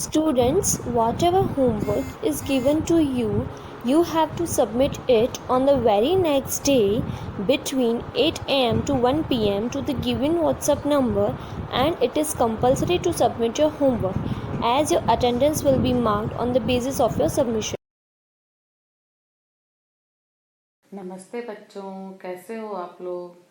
Students, whatever homework is given to you, you have to submit it on the very next day between 8 am to 1 pm to the given WhatsApp number, and it is compulsory to submit your homework as your attendance will be marked on the basis of your submission. नमस्ते बच्चों, कैसे हो आप लोग।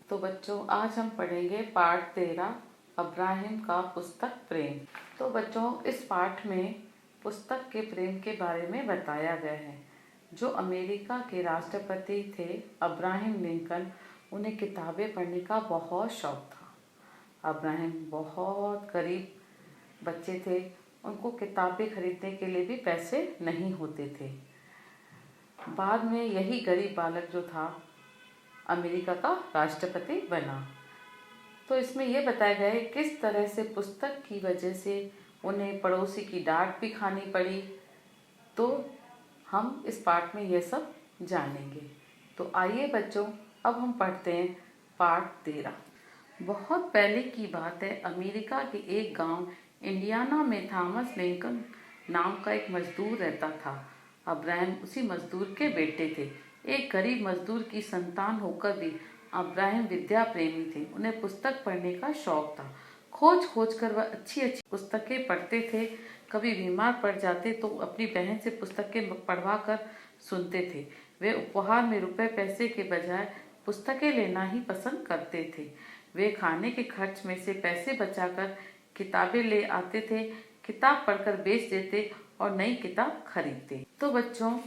तो बच्चों, आज हम पढ़ेंगे पाठ 13 अब्राहिम का पुस्तक प्रेम। तो बच्चों, इस पाठ में पुस्तक के प्रेम के बारे में बताया गया है। जो अमेरिका के राष्ट्रपति थे अब्राहम लिंकन, उन्हें किताबें पढ़ने का बहुत शौक था। अब्राहम बहुत गरीब बच्चे थे, उनको किताबें खरीदने के लिए भी पैसे नहीं होते थे। बाद में यही गरीब बालक जो था अमेरिका का राष्ट्रपति बना। तो इसमें यह बताया गया है किस तरह से पुस्तक की वजह से उन्हें पड़ोसी की डांट भी खानी पड़ी। तो हम इस पाठ में यह सब जानेंगे। तो आइए बच्चों, अब हम पढ़ते हैं पाठ 13। बहुत पहले की बात है, अमेरिका के एक गांव इंडियाना में थॉमस लिंकन नाम का एक मजदूर रहता था। अब्राहम उसी मजदूर के बेटे थे। एक गरीब मजदूर की संतान होकर भी अब्राहम विद्या प्रेमी थे। उन्हें पुस्तक पढ़ने का शौक था। खोज खोज कर वह अच्छी अच्छी पुस्तकें पढ़ते थे। कभी बीमार पड़ जाते तो अपनी बहन से पुस्तकें पढ़वा कर सुनते थे। वे उपहार में रुपए पैसे के बजाय पुस्तकें लेना ही पसंद करते थे। वे खाने के खर्च में से पैसे बचाकर किताबें ले आते थे, किताब पढ़कर बेच देते और नई किताब खरीदते। तो बच्चों,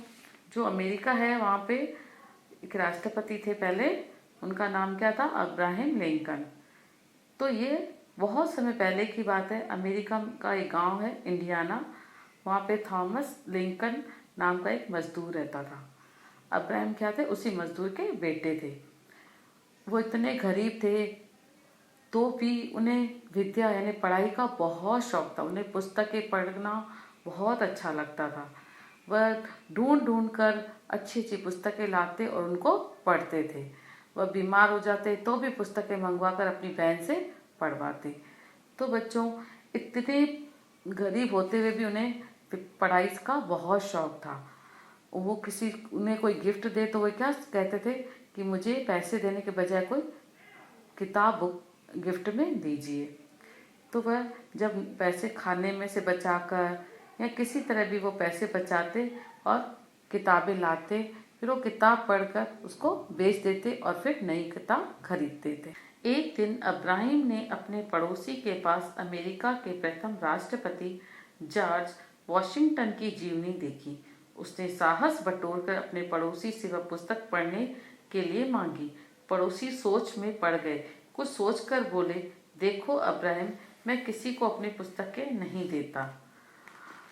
जो अमेरिका है वहाँ पे एक राष्ट्रपति थे पहले, उनका नाम क्या था? Abraham Lincoln. तो ये बहुत समय पहले की बात है। अमेरिका का एक गांव है इंडियाना, वहाँ पे थॉमस लिंकन नाम का एक मजदूर रहता था। अब्राहम क्या थे? उसी मजदूर के बेटे थे। वो इतने गरीब थे तो भी उन्हें विद्या यानी पढ़ाई का बहुत शौक था। उन्हें पुस्तकें पढ़ना बहुत अच्छा लगता था। वह ढूंढ ढूंढ कर अच्छी अच्छी पुस्तकें लाते और उनको पढ़ते थे। वह बीमार हो जाते तो भी पुस्तकें मंगवा कर अपनी बहन से पढ़वाते। तो बच्चों, इतने गरीब होते हुए भी उन्हें पढ़ाई का बहुत शौक था। वो उन्हें कोई गिफ्ट दे तो वो क्या कहते थे कि मुझे पैसे देने के बजाय कोई किताब बुक गिफ्ट में दीजिए। तो वह जब पैसे खाने में से बचाकर या किसी तरह भी वो पैसे बचाते और किताबें लाते, फिर वो किताब पढ़कर उसको बेच देते और फिर नई किताब खरीदते थे। एक दिन अब्राहिम ने अपने पड़ोसी के पास अमेरिका के प्रथम राष्ट्रपति जॉर्ज वॉशिंगटन की जीवनी देखी। उसने साहस बटोरकर अपने पड़ोसी से वह पुस्तक पढ़ने के लिए मांगी। पड़ोसी सोच में पड़ गए। कुछ सोचकर बोले, देखो अब्राहम, मैं किसी को अपनी पुस्तकें नहीं देता।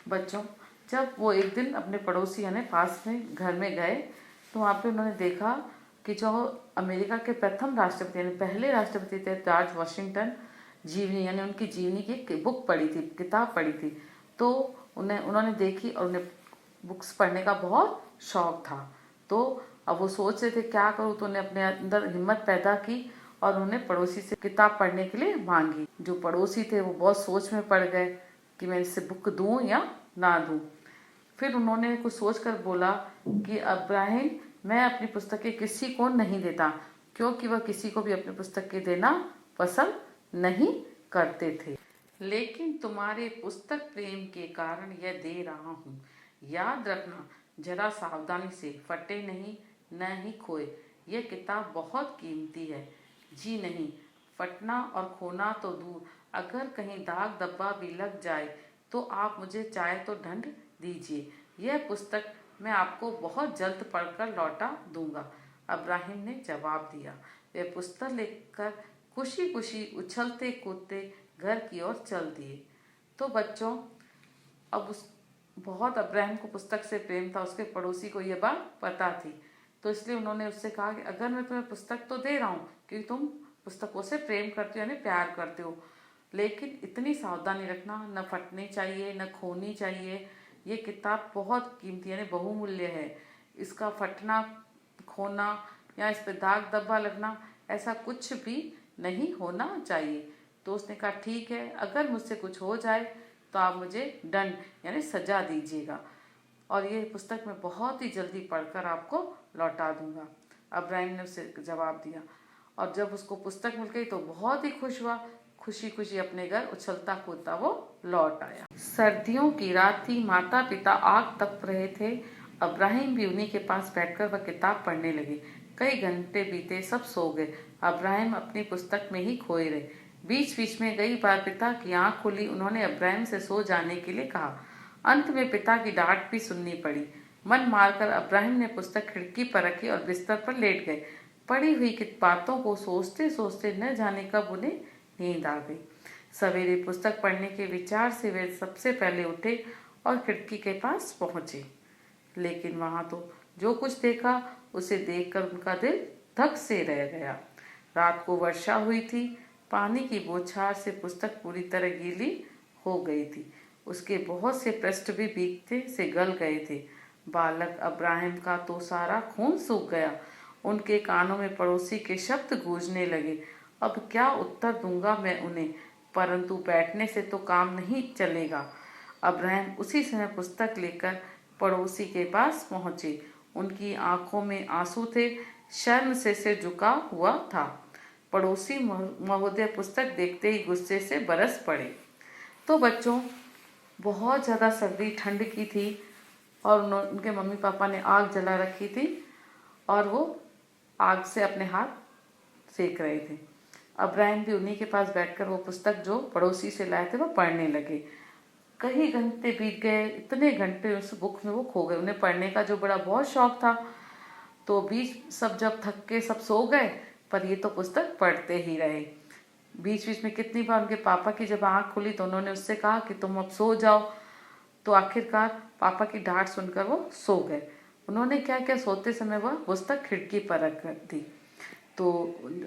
बच्चों, जब वो एक दिन अपने पड़ोसी यानी पास में घर में गए तो वहाँ पे उन्होंने देखा कि जो अमेरिका के प्रथम राष्ट्रपति यानी पहले राष्ट्रपति थे जॉर्ज वॉशिंगटन, जीवनी यानी उनकी जीवनी की एक बुक पढ़ी थी, किताब पढ़ी थी। तो उन्होंने देखी और उन्हें बुक्स पढ़ने का बहुत शौक था। तो अब वो सोच रहे थे क्या करूँ, तो उन्हें अपने अंदर हिम्मत पैदा की और उन्होंने पड़ोसी से किताब पढ़ने के लिए मांगी। जो पड़ोसी थे वो बहुत सोच में पड़ गए कि मैं इससे बुक दूं या ना दूं। फिर उन्होंने कुछ सोच कर बोला कि अब्राहिम, मैं अपनी पुस्तकें किसी को नहीं देता, क्योंकि वह किसी को भी अपनी पुस्तकें देना पसंद नहीं करते थे। लेकिन तुम्हारे पुस्तक प्रेम के कारण यह दे रहा हूँ। याद रखना, जरा सावधानी से, फटे नहीं न ही खोए। यह किताब बहुत कीमती है। जी नहीं, फटना और खोना तो दूर, अगर कहीं दाग धब्बा भी लग जाए तो आप मुझे चाहे तो दंड दीजिए। यह पुस्तक मैं आपको बहुत जल्द पढ़कर लौटा दूंगा। अब्राहिम ने जवाब दिया। वे पुस्तक लेकर खुशी खुशी उछलते कूदते घर की ओर चल दिए। तो बच्चों, अब उस बहुत अब्राहिम को पुस्तक से प्रेम था। उसके पड़ोसी को यह बात पता थी, तो इसलिए उन्होंने उससे कहा कि अगर मैं तुम्हें पुस्तक तो दे रहा हूँ क्योंकि तुम पुस्तकों से प्रेम करते हो यानी प्यार करते हो, लेकिन इतनी सावधानी रखना, न फटनी चाहिए न खोनी चाहिए। ये किताब बहुत कीमती यानी बहुमूल्य है। इसका फटना, खोना या इस पर दाग धब्बा लगना, ऐसा कुछ भी नहीं होना चाहिए। तो उसने कहा ठीक है, अगर मुझसे कुछ हो जाए तो आप मुझे दंड यानी सजा दीजिएगा, और ये पुस्तक मैं बहुत ही जल्दी पढ़कर आपको लौटा दूंगा। अब्राहिम ने उसे जवाब दिया, और जब उसको पुस्तक मिल गई तो बहुत ही खुश हुआ। खुशी खुशी अपने घर उछलता कूदता वो लौट आया। सर्दियों की रात थी, माता पिता आग तप रहे थे। अब्राहिम भी उन्हीं के पास बैठकर वह किताब पढ़ने लगे। कई घंटे बीते, सब सो गए। अब्राहिम अपनी पुस्तक में ही खोए रहे। बीच बीच में कई बार पिता की आंख खुली। उन्होंने अब्राहिम से सो जाने के लिए कहा। अंत में पिता की डांट भी सुननी पड़ी। मन मारकर अब्राहिम ने पुस्तक खिड़की पर रखी और बिस्तर पर लेट गए। पड़ी हुई बातों को सोचते सोचते न जाने कब उन्हें नींद आ गई। सवेरे पुस्तक पढ़ने के विचार से वे सबसे पहले उठे और खिड़की के पास पहुंचे, लेकिन वहां तो जो कुछ देखा उसे देखकर उनका दिल धक से रह गया। रात को वर्षा हुई थी। पानी की बौछार से पुस्तक पूरी तरह गीली हो गई थी। उसके बहुत से पृष्ठ भी भीगते से गल गए थे। बालक अब्राहिम का तो सारा खून सूख गया। उनके कानों में पड़ोसी के शब्द गूंजने लगे। अब क्या उत्तर दूंगा मैं उन्हें, परंतु बैठने से तो काम नहीं चलेगा। अब्राहिम उसी समय पुस्तक लेकर पड़ोसी के पास पहुंचे। उनकी आंखों में आंसू थे, शर्म से सिर झुका हुआ था। पड़ोसी महोदय पुस्तक देखते ही गुस्से से बरस पड़े। तो बच्चों, बहुत ज़्यादा सर्दी ठंड की थी और उनके मम्मी पापा ने आग जला रखी थी और वो आग से अपने हाथ सेक रहे थे। अब्राहिम भी उन्हीं के पास बैठकर वो पुस्तक जो पड़ोसी से लाए थे वो पढ़ने लगे। कई घंटे बीत गए, इतने घंटे उस बुक में वो खो गए। उन्हें पढ़ने का जो बड़ा बहुत शौक था, तो बीच सब जब थक के सब सो गए, पर ये तो पुस्तक पढ़ते ही रहे। बीच बीच में कितनी बार उनके पापा की जब आंख खुली तो उन्होंने उससे कहा कि तुम अब सो जाओ, तो आखिरकार पापा की डांट सुनकर वो सो गए। उन्होंने क्या किया, सोते समय वह पुस्तक खिड़की पर रख दी, तो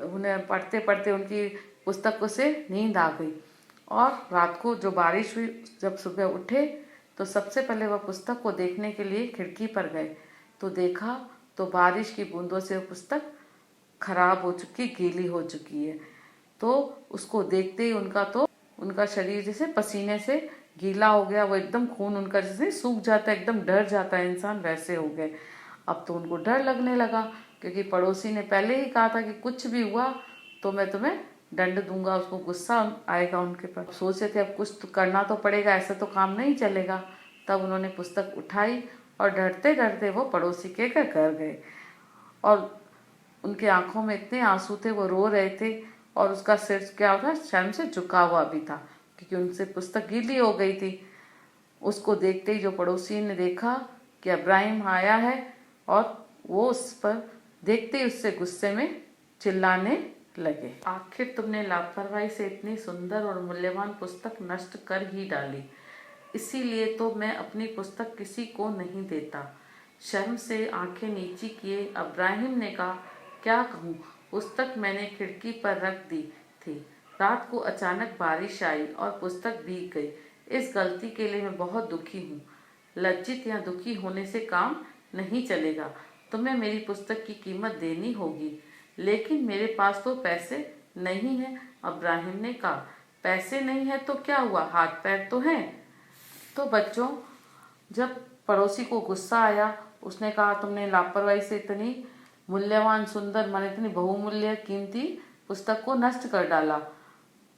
उन्हें पढ़ते पढ़ते उनकी पुस्तक से नींद आ गई। और रात को जो बारिश हुई, जब सुबह उठे तो सबसे पहले वह पुस्तक को देखने के लिए खिड़की पर गए, तो देखा तो बारिश की बूंदों से वह पुस्तक खराब हो चुकी, गीली हो चुकी है। तो उसको देखते ही उनका शरीर जैसे पसीने से गीला हो गया। वो एकदम खून उनका जैसे सूख जाता है, एकदम डर जाता है इंसान, वैसे हो गए। अब तो उनको डर लगने लगा, क्योंकि पड़ोसी ने पहले ही कहा था कि कुछ भी हुआ तो मैं तुम्हें दंड दूंगा। उसको गुस्सा आएगा उनके पर। सोचे थे अब कुछ तो करना तो पड़ेगा, ऐसे तो काम नहीं चलेगा। तब उन्होंने पुस्तक उठाई और डरते डरते वो पड़ोसी के घर गए, और उनके आंखों में इतने आंसू थे, वो रो रहे थे, और उसका सिर क्या होता शर्म से झुका हुआ भी था, क्योंकि उनसे पुस्तक गीली हो गई थी। उसको देखते ही जो पड़ोसी ने देखा कि अब्राहिम आया है, और वो उस पर देखते ही उससे गुस्से में चिल्लाने लगे। आखिर तुमने लापरवाही से इतनी सुंदर और मूल्यवान पुस्तक नष्ट कर ही डाली, इसीलिए तो मैं अपनी पुस्तक किसी को नहीं देता। शर्म से आंखें नीची किए अब्राहिम ने कहा, क्या कहूँ, पुस्तक मैंने खिड़की पर रख दी थी। रात को अचानक बारिश आई और पुस्तक भीग गई। इस गलती के लिए मैं बहुत दुखी हूँ। लज्जित या दुखी होने से काम नहीं चलेगा। तुम्हें मेरी पुस्तक की कीमत देनी होगी, लेकिन मेरे पास तो पैसे नहीं है। अब्राहिम ने कहा, पैसे नहीं है तो क्या हुआ, हाथ पैर तो हैं। तो बच्चों, जब पड़ोसी को गुस्सा आया, उसने कहा तुमने लापरवाही से इतनी मूल्यवान सुंदर माने इतनी बहुमूल्य कीमती पुस्तक को नष्ट कर डाला।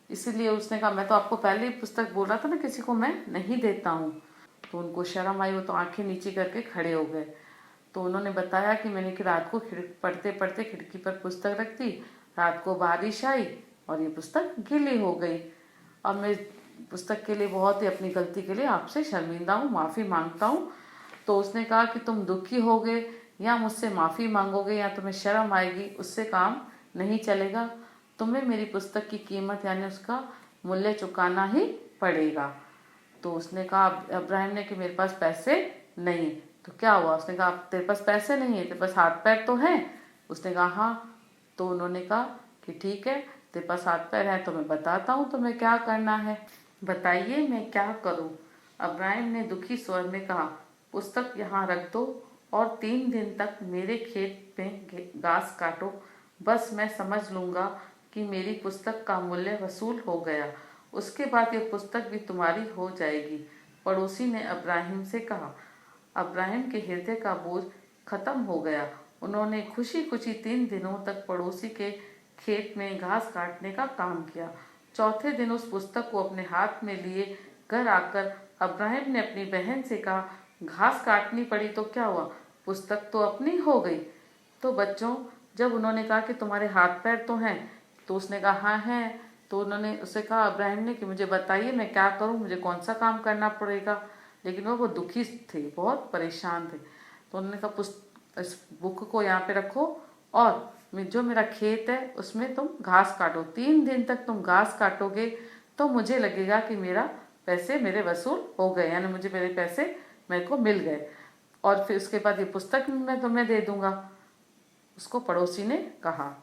इसलिए उसने कहा, मैं तो आपको पहले ही पुस्तक बोल रहा था ना, किसी को मैं नहीं देता हूँ। तो उनको शर्म आई, वो तो आंखें नीचे करके खड़े हो गए। तो उन्होंने बताया कि मैंने कि रात को पढ़ते पढ़ते खिड़की पर पुस्तक रख दी, रात को बारिश आई और ये पुस्तक गीली हो गई। अब मैं पुस्तक के लिए बहुत ही, अपनी गलती के लिए आपसे शर्मिंदा हूँ, माफ़ी मांगता हूँ। तो उसने कहा कि तुम दुखी होगे या मुझसे माफ़ी मांगोगे या तुम्हें शर्म आएगी, उससे काम नहीं चलेगा। तुम्हें मेरी पुस्तक की कीमत यानी उसका मूल्य चुकाना ही पड़ेगा। तो उसने कहा अब्राहिम ने कि मेरे पास पैसे नहीं। तो क्या हुआ, उसने कहा तेरे पास पैसे नहीं है, तेरे पास हाथ पैर तो हैं। उसने कहा हाँ। तो उन्होंने कहा कि ठीक है, तेरे पास हाथ पैर है तो मैं बताता हूँ तुम्हें क्या करना है। बताइए मैं क्या करूँ। अब्राहिम ने दुखी स्वर में कहा, पुस्तक यहाँ रख दो और 3 दिन तक मेरे खेत में घास काटो, बस मैं समझ लूँगा कि मेरी पुस्तक का मूल्य वसूल हो गया। उसके बाद ये पुस्तक भी तुम्हारी हो जाएगी। पड़ोसी ने अब्राहिम से कहा। अब्राहिम के हृदय का बोझ खत्म हो गया। उन्होंने खुशी खुशी 3 दिनों तक पड़ोसी के खेत में घास काटने का काम किया। चौथे दिन उस पुस्तक को अपने हाथ में लिए घर आकर अब्राहिम ने अपनी बहन से कहा, घास काटनी पड़ी तो क्या हुआ, पुस्तक तो अपनी हो गई। तो बच्चों, जब उन्होंने कहा कि तुम्हारे हाथ पैर तो हैं, तो उसने कहा हाँ हैं। तो उन्होंने उससे कहा अब्राहिम ने कि मुझे बताइए मैं क्या करूं, मुझे कौन सा काम करना पड़ेगा। लेकिन वो दुखी थे, बहुत परेशान थे। तो उन्होंने कहा इस बुक को यहाँ पे रखो और जो मेरा खेत है उसमें तुम घास काटो। 3 दिन तक तुम घास काटोगे तो मुझे लगेगा कि मेरा पैसे मेरे वसूल हो गए, यानी मुझे मेरे पैसे मेरे को मिल गए, और फिर उसके बाद ये पुस्तक मैं तुम्हें दे दूंगा, उसको पड़ोसी ने कहा।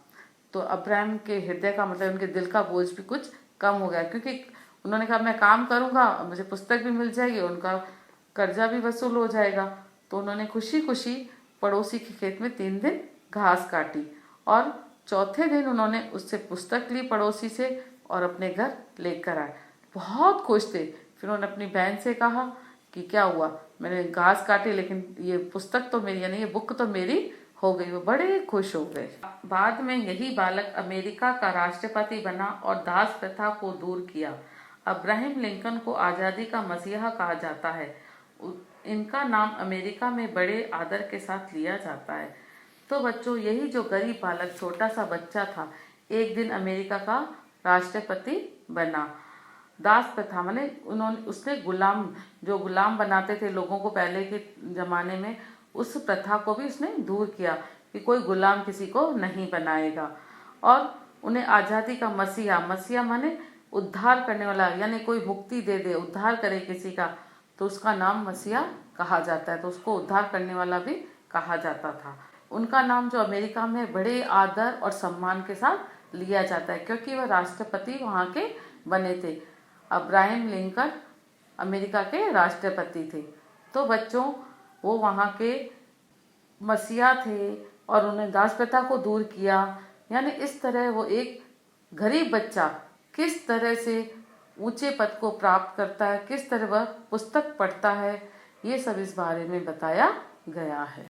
तो अब्राहम के हृदय का मतलब उनके दिल का बोझ भी कुछ कम हो गया, क्योंकि उन्होंने कहा मैं काम करूंगा, मुझे पुस्तक भी मिल जाएगी, उनका कर्जा भी वसूल हो जाएगा। तो उन्होंने खुशी खुशी पड़ोसी के खेत में 3 दिन घास काटी और चौथे दिन उन्होंने उससे पुस्तक ली पड़ोसी से और अपने घर लेकर आए। बहुत खुश थे। फिर उन्होंने अपनी बहन से कहा कि क्या हुआ, मैंने घास काटी लेकिन ये पुस्तक तो मेरी, यानी ये बुक तो मेरी हो गई। वो बड़े खुश हो गए। बाद में यही बालक अमेरिका का राष्ट्रपति बना और दास प्रथा को दूर किया। अब्राहम लिंकन को आज़ादी का मसीहा कहा जाता है। इनका नाम अमेरिका में बड़े आदर के साथ लिया जाता है। तो बच्चों, यही जो गरीब बालक, छोटा सा बच्चा था, एक दिन अमेरिका का राष्ट्रपति बना। दास प्रथा माने उसने गुलाम बनाते थे लोगों को पहले के जमाने में, उस प्रथा को भी उसने दूर किया कि कोई गुलाम किसी को नहीं बनाएगा। और उन्हें आज़ादी का मसीहा माने उद्धार करने वाला, यानी कोई मुक्ति दे दे, उद्धार करे किसी का, तो उसका नाम मसीहा कहा जाता है। तो उसको उद्धार करने वाला भी कहा जाता था। उनका नाम जो अमेरिका में बड़े आदर और सम्मान के साथ लिया जाता है, क्योंकि वह राष्ट्रपति वहाँ के बने थे। अब्राहम लिंकन अमेरिका के राष्ट्रपति थे। तो बच्चों, वो वहाँ के मसीहा थे और उन्होंने दास प्रथा को दूर किया। यानी इस तरह वो एक गरीब बच्चा किस तरह से ऊंचे पद को प्राप्त करता है, किस तरह वह पुस्तक पढ़ता है, ये सब इस बारे में बताया गया है।